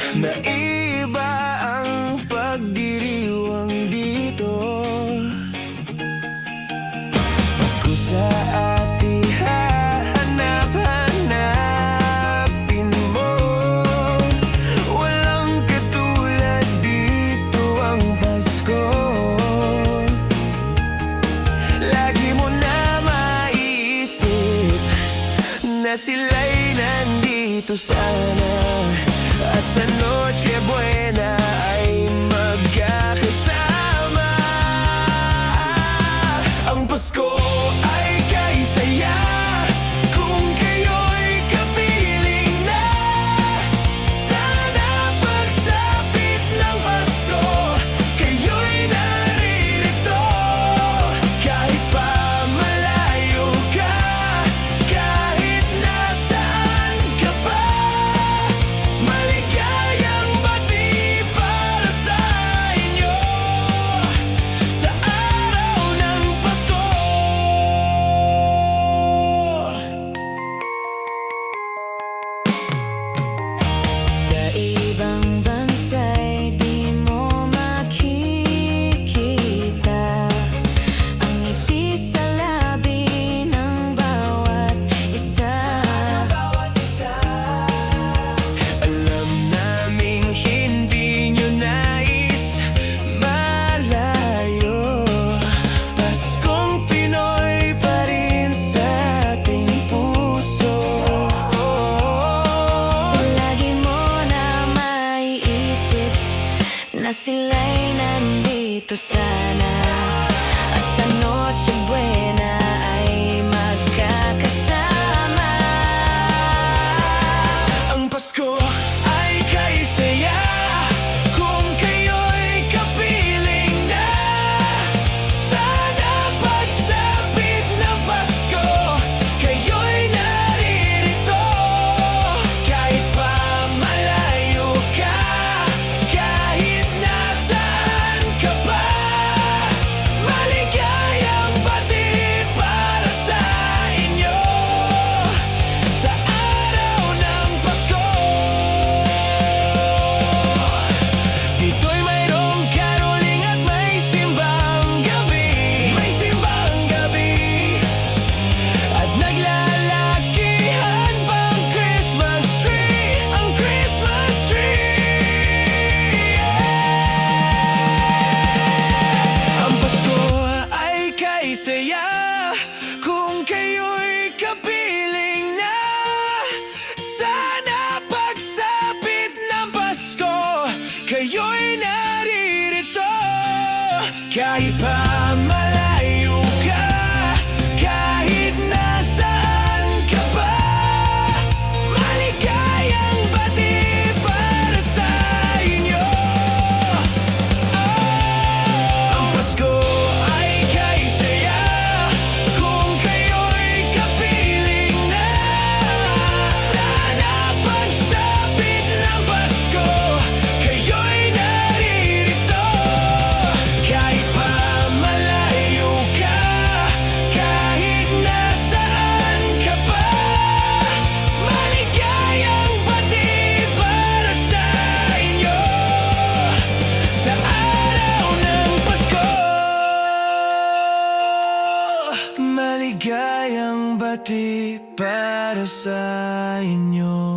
Naiba ang pagdiriwang dito. Pasko sa ati hahanap-hanapin mo. Walang katulad dito ang Pasko. Lagi mo na maiisip na sila'y nandito sana, at sa Noche Buena ay magkakasama. Ang Pasko ay kay saya kung kayo'y kapiling na. Sana pagsapit ng Pasko, kayo'y naririto. Kahit pa malayo ka, kahit nasaan ka pa, maligayang bati para sa inyo sa araw ng Pasko. Sa ibang bansa'y di mo makikita ang ngiti sa labi ng bawat isa. Alam naming hindi nyo nais malayo. Paskong Pinoy pa rin sa ating puso. Lagi mo na maiisip na sila'y nandito sana, at sa Noche Buena ay magkakasama. Ang Pasko ay kay saya kung kayo'y kapiling na. Sana pagsapit ng Pasko, kayo'y naririto. Kahit pa malayo ka, kahit nasaan ka pa, maligayang bati para sa inyo sa araw ng Pasko. Dito'y mayroong caroling at may simbang gabi. May simbang gabi at naglalakihan pang Christmas tree. Ang Christmas tree. Ang Pasko ay kay saya kung kayo'y kapiling na. Sana pagsapit ng Pasko, kayo'y naririto. Kahit pa malayo ka, kahit nasaan ka pa, maligayang bati para sa inyo. Ang Pasko ay kay saya kung kayo'y kapiling na. Sana pagsapit ng Pasko, kayo'y naririto. Kahit pa malayo ka, kahit nasaan ka pa, maligayang bati para sa inyo sa araw ng Pasko. Maligayang bati para sa inyo.